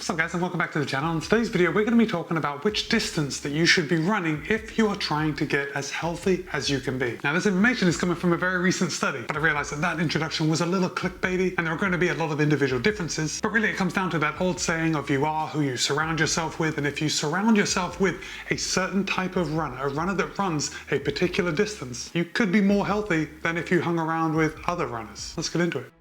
What's up guys, and welcome back to the channel. In today's video we're going to be talking about which distance that you should be running if you are trying to get as healthy as you can be. Now this information is coming from a very recent study, but I realized that introduction was a little clickbaity and there are going to be a lot of individual differences, but really it comes down to that old saying of you are who you surround yourself with, and if you surround yourself with a certain type of runner, a runner that runs a particular distance, you could be more healthy than if you hung around with other runners. Let's get into it.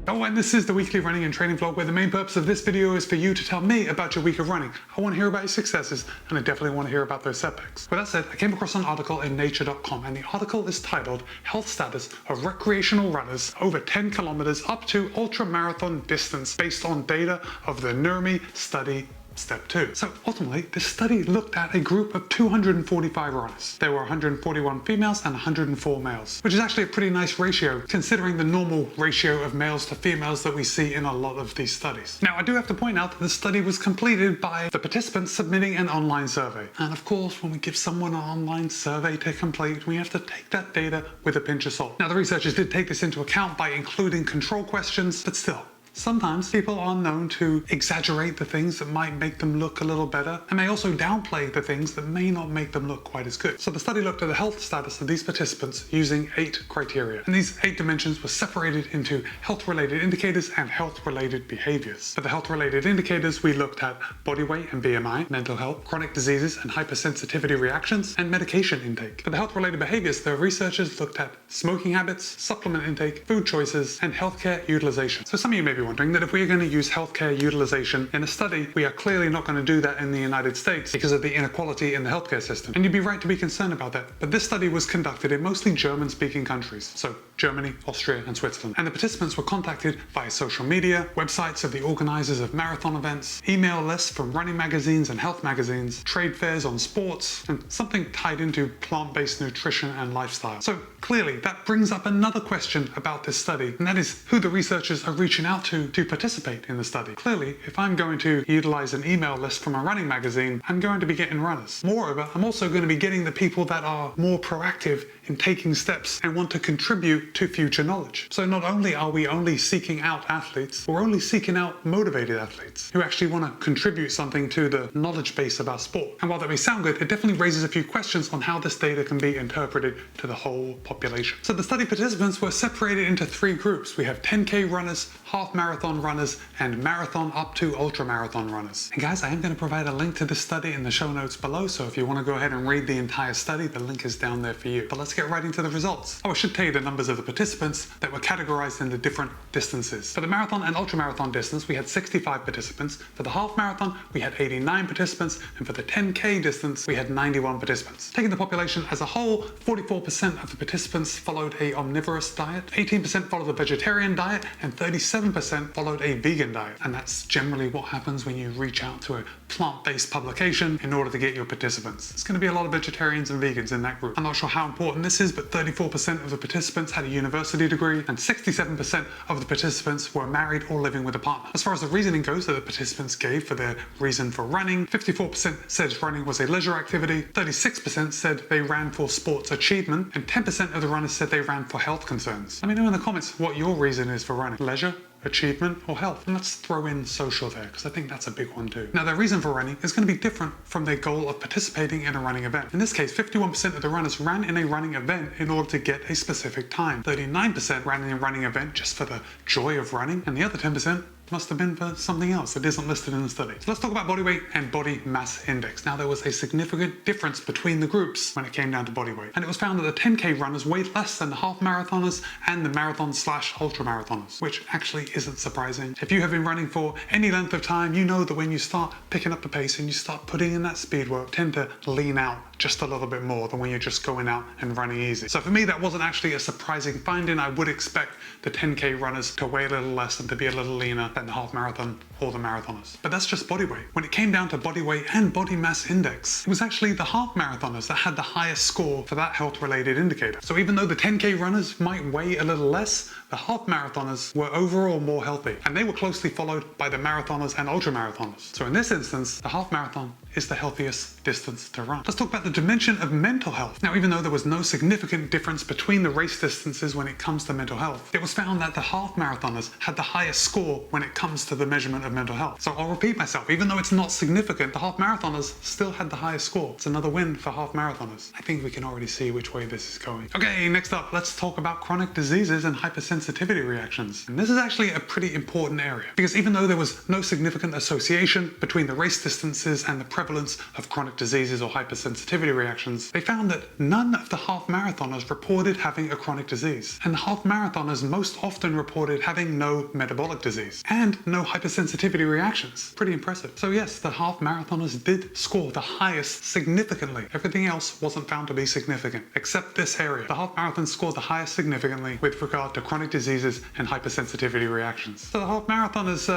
Oh, and this is the weekly running and training vlog where the main purpose of this video is for you to tell me about your week of running. I want to hear about your successes and I definitely want to hear about those setbacks. With that said, I came across an article in nature.com and the article is titled Health Status of Recreational Runners Over 10 Kilometers Up to Ultra Marathon Distance based on data of the NERMI Study Step 2. So ultimately, this study looked at a group of 245 runners. There were 141 females and 104 males, which is actually a pretty nice ratio considering the normal ratio of males to females that we see in a lot of these studies. Now, I do have to point out that the study was completed by the participants submitting an online survey. And of course, when we give someone an online survey to complete, we have to take that data with a pinch of salt. Now, the researchers did take this into account by including control questions, but still, sometimes people are known to exaggerate the things that might make them look a little better and may also downplay the things that may not make them look quite as good. So the study looked at the health status of these participants using 8 criteria. And these 8 dimensions were separated into health-related indicators and health-related behaviors. For the health-related indicators, we looked at body weight and BMI, mental health, chronic diseases and hypersensitivity reactions, and medication intake. For the health-related behaviors, the researchers looked at smoking habits, supplement intake, food choices, and healthcare utilization. So some of you may be wondering that if we are going to use healthcare utilization in a study, we are clearly not going to do that in the United States because of the inequality in the healthcare system. And you'd be right to be concerned about that. But this study was conducted in mostly German-speaking countries, so Germany, Austria, and Switzerland. And the participants were contacted via social media, websites of the organizers of marathon events, email lists from running magazines and health magazines, trade fairs on sports, and something tied into plant-based nutrition and lifestyle. So clearly that brings up another question about this study, and that is who the researchers are reaching out to participate in the study. Clearly, if I'm going to utilize an email list from a running magazine, I'm going to be getting runners. Moreover, I'm also going to be getting the people that are more proactive in taking steps and want to contribute to future knowledge. So not only are we only seeking out athletes, we're only seeking out motivated athletes who actually want to contribute something to the knowledge base of our sport. And while that may sound good, it definitely raises a few questions on how this data can be interpreted to the whole population. So the study participants were separated into 3 groups. We have 10K runners, half marathon runners, and marathon up to ultra marathon runners. And guys, I am going to provide a link to this study in the show notes below, so if you want to go ahead and read the entire study, the link is down there for you. But let's get right into the results. Oh, I should tell you the numbers of the participants that were categorized into different distances. For the marathon and ultra marathon distance, we had 65 participants. For the half marathon, we had 89 participants, and for the 10K distance, we had 91 participants. Taking the population as a whole, 44% of the participants followed a omnivorous diet, 18% followed a vegetarian diet, and 37% followed a vegan diet. And that's generally what happens when you reach out to a plant-based publication in order to get your participants. It's going to be a lot of vegetarians and vegans in that group. I'm not sure how important this is, but 34% of the participants had a university degree and 67% of the participants were married or living with a partner. As far as the reasoning goes that the participants gave for their reason for running, 54% said running was a leisure activity, 36% said they ran for sports achievement, and 10% of the runners said they ran for health concerns. Let me know in the comments what your reason is for running. Leisure, achievement, or health? And let's throw in social there, because I think that's a big one too. Now, their reason for running is going to be different from their goal of participating in a running event. In this case, 51% of the runners ran in a running event in order to get a specific time. 39% ran in a running event just for the joy of running, and the other 10% must have been for something else that isn't listed in the study. So let's talk about body weight and body mass index. Now, there was a significant difference between the groups when it came down to body weight. And it was found that the 10K runners weighed less than the half marathoners and the marathon/ultra marathoners, which actually isn't surprising. If you have been running for any length of time, you know that when you start picking up the pace and you start putting in that speed work, tend to lean out just a little bit more than when you're just going out and running easy. So for me, that wasn't actually a surprising finding. I would expect the 10K runners to weigh a little less and to be a little leaner than the half marathon or the marathoners. But that's just body weight. When it came down to body weight and body mass index, it was actually the half marathoners that had the highest score for that health related indicator. So even though the 10K runners might weigh a little less, the half marathoners were overall more healthy, and they were closely followed by the marathoners and ultra marathoners. So in this instance, the half marathon is the healthiest distance to run. Let's talk about the dimension of mental health. Now, even though there was no significant difference between the race distances when it comes to mental health, it was found that the half marathoners had the highest score when it comes to the measurement of mental health. So I'll repeat myself, even though it's not significant, the half marathoners still had the highest score. It's another win for half marathoners. I think we can already see which way this is going. Okay, next up, let's talk about chronic diseases and hypersensitivity reactions. And this is actually a pretty important area, because even though there was no significant association between the race distances and the prevalence of chronic diseases or hypersensitivity reactions, they found that none of the half marathoners reported having a chronic disease. And the half marathoners most often reported having no metabolic disease and no hypersensitivity reactions. Pretty impressive. So yes, the half marathoners did score the highest significantly. Everything else wasn't found to be significant, except this area. The half marathon scored the highest significantly with regard to chronic diseases and hypersensitivity reactions. So the half marathoners,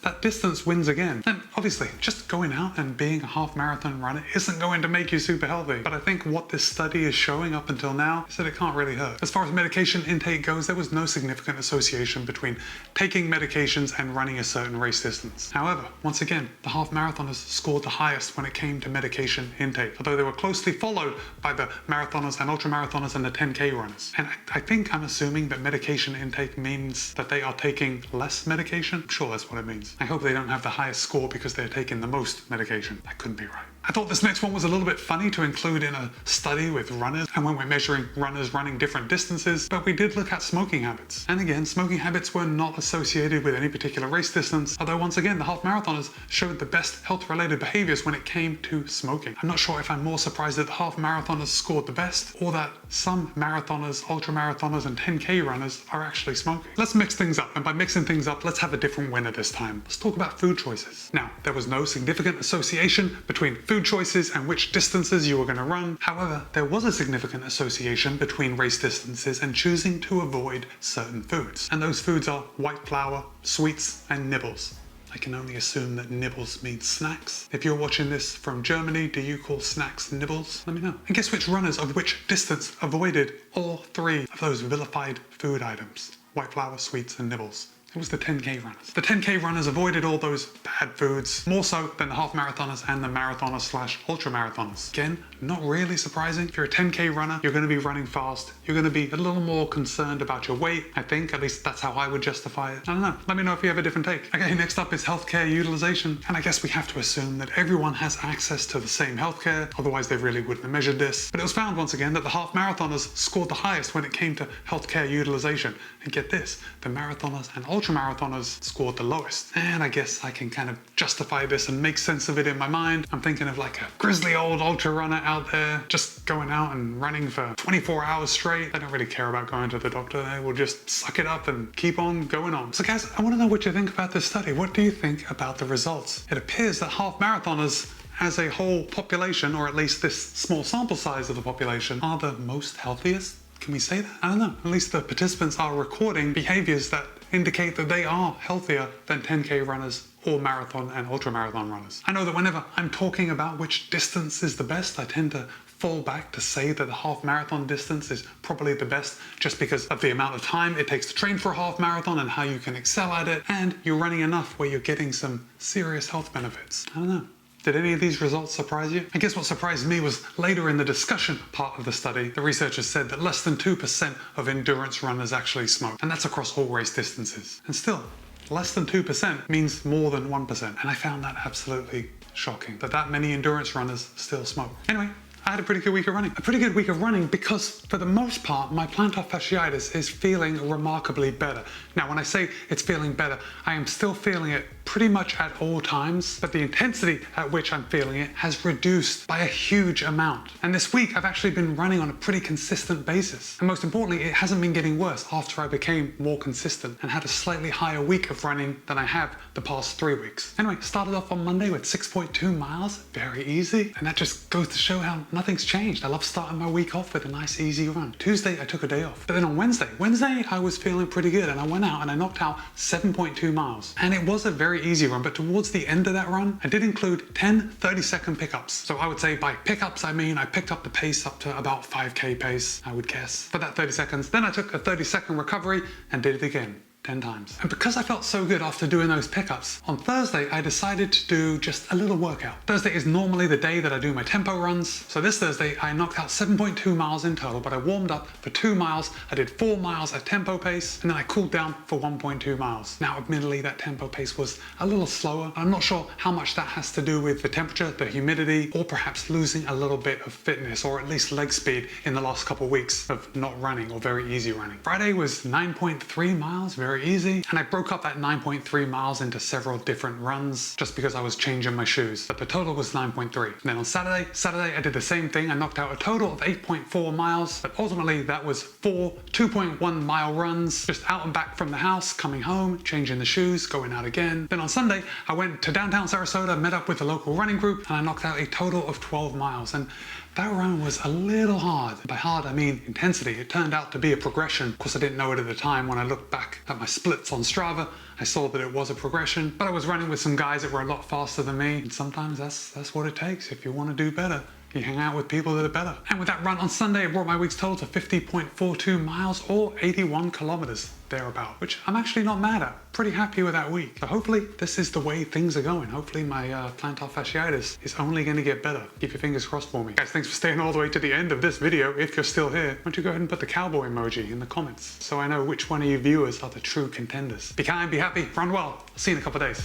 that distance wins again. And obviously, just going out and being a half marathon runner isn't going to make you super healthy. But I think what this study is showing up until now is that it can't really hurt. As far as medication intake goes, there was no significant association between taking medications and running a certain race distance. However, once again, the half marathoners scored the highest when it came to medication intake, although they were closely followed by the marathoners and ultramarathoners and the 10K runners. And I think I'm assuming that medication intake means that they are taking less medication. I'm sure that's what it means. I hope they don't have the highest score because they're taking the most medication. That couldn't be right. I thought this next one was a little bit funny to include in a study with runners and when we're measuring runners running different distances, but we did look at smoking habits. And again, smoking habits were not associated with any particular race distance, although once again, the half marathoners showed the best health-related behaviors when it came to smoking. I'm not sure if I'm more surprised that the half marathoners scored the best or that some marathoners, ultramarathoners, and 10K runners are actually smoking. Let's mix things up, and by mixing things up, let's have a different winner this time. Let's talk about food choices. Now, there was no significant association between food choices and which distances you were going to run. However, there was a significant association between race distances and choosing to avoid certain foods. And those foods are white flour, sweets, and nibbles. I can only assume that nibbles means snacks. If you're watching this from Germany, do you call snacks nibbles? Let me know. And guess which runners of which distance avoided all three of those vilified food items? White flour, sweets, and nibbles. It was the 10K runners. The 10K runners avoided all those bad foods more so than the half marathoners and the marathoners slash ultra marathoners. Again, not really surprising. If you're a 10K runner, you're going to be running fast. You're going to be a little more concerned about your weight, I think. At least that's how I would justify it. I don't know. Let me know if you have a different take. Okay, next up is healthcare utilization. And I guess we have to assume that everyone has access to the same healthcare. Otherwise, they really wouldn't have measured this. But it was found once again that the half marathoners scored the highest when it came to healthcare utilization. And get this, the marathoners and ultramarathoners scored the lowest. And I guess I can kind of justify this and make sense of it in my mind. I'm thinking of like a grizzly old ultra runner out there just going out and running for 24 hours straight. They don't really care about going to the doctor. They will just suck it up and keep on going on. So guys, I want to know what you think about this study. What do you think about the results? It appears that half marathoners as a whole population, or at least this small sample size of the population, are the most healthiest. Can we say that? I don't know. At least the participants are recording behaviors that indicate that they are healthier than 10K runners or marathon and ultramarathon runners. I know that whenever I'm talking about which distance is the best, I tend to fall back to say that the half marathon distance is probably the best just because of the amount of time it takes to train for a half marathon and how you can excel at it, and you're running enough where you're getting some serious health benefits. I don't know. Did any of these results surprise you? I guess what surprised me was later in the discussion part of the study, the researchers said that less than 2% of endurance runners actually smoke, and that's across all race distances. And still, less than 2% means more than 1%, and I found that absolutely shocking, that many endurance runners still smoke. Anyway, I had a pretty good week of running. A pretty good week of running because, for the most part, my plantar fasciitis is feeling remarkably better. Now, when I say it's feeling better, I am still feeling it pretty much at all times, but the intensity at which I'm feeling it has reduced by a huge amount. And this week, I've actually been running on a pretty consistent basis. And most importantly, it hasn't been getting worse after I became more consistent and had a slightly higher week of running than I have the past 3 weeks. Anyway, started off on Monday with 6.2 miles, very easy. And that just goes to show how nothing's changed. I love starting my week off with a nice easy run. Tuesday, I took a day off. But then on Wednesday, I was feeling pretty good and I went out and I knocked out 7.2 miles. And it was a very easy run, but towards the end of that run, I did include 10 30-second pickups. So I would say by pickups, I mean I picked up the pace up to about 5K pace, I would guess, for that 30 seconds. Then I took a 30-second recovery and did it again. 10 times. And because I felt so good after doing those pickups, on Thursday I decided to do just a little workout. Thursday is normally the day that I do my tempo runs, so this Thursday I knocked out 7.2 miles in total, but I warmed up for 2 miles, I did 4 miles at tempo pace, and then I cooled down for 1.2 miles. Now admittedly that tempo pace was a little slower. I'm not sure how much that has to do with the temperature, the humidity, or perhaps losing a little bit of fitness or at least leg speed in the last couple of weeks of not running or very easy running. Friday was 9.3 miles, very easy, and I broke up that 9.3 miles into several different runs just because I was changing my shoes, but the total was 9.3. And then on Saturday I did the same thing. I knocked out a total of 8.4 miles, but ultimately that was 4 2.1 mile runs just out and back from the house, coming home, changing the shoes, going out again. Then on Sunday I went to downtown Sarasota, met up with the local running group, and I knocked out a total of 12 miles. And that run was a little hard. By hard, I mean intensity. It turned out to be a progression. Of course, I didn't know it at the time. When I looked back at my splits on Strava, I saw that it was a progression, but I was running with some guys that were a lot faster than me. And sometimes that's what it takes if you want to do better. You hang out with people that are better. And with that run on Sunday, it brought my week's total to 50.42 miles or 81 kilometers thereabout, which I'm actually not mad at. Pretty happy with that week. So hopefully this is the way things are going. Hopefully my plantar fasciitis is only going to get better. Keep your fingers crossed for me. Guys, thanks for staying all the way to the end of this video. If you're still here, why don't you go ahead and put the cowboy emoji in the comments so I know which one of you viewers are the true contenders. Be kind, be happy, run well. I'll see you in a couple of days.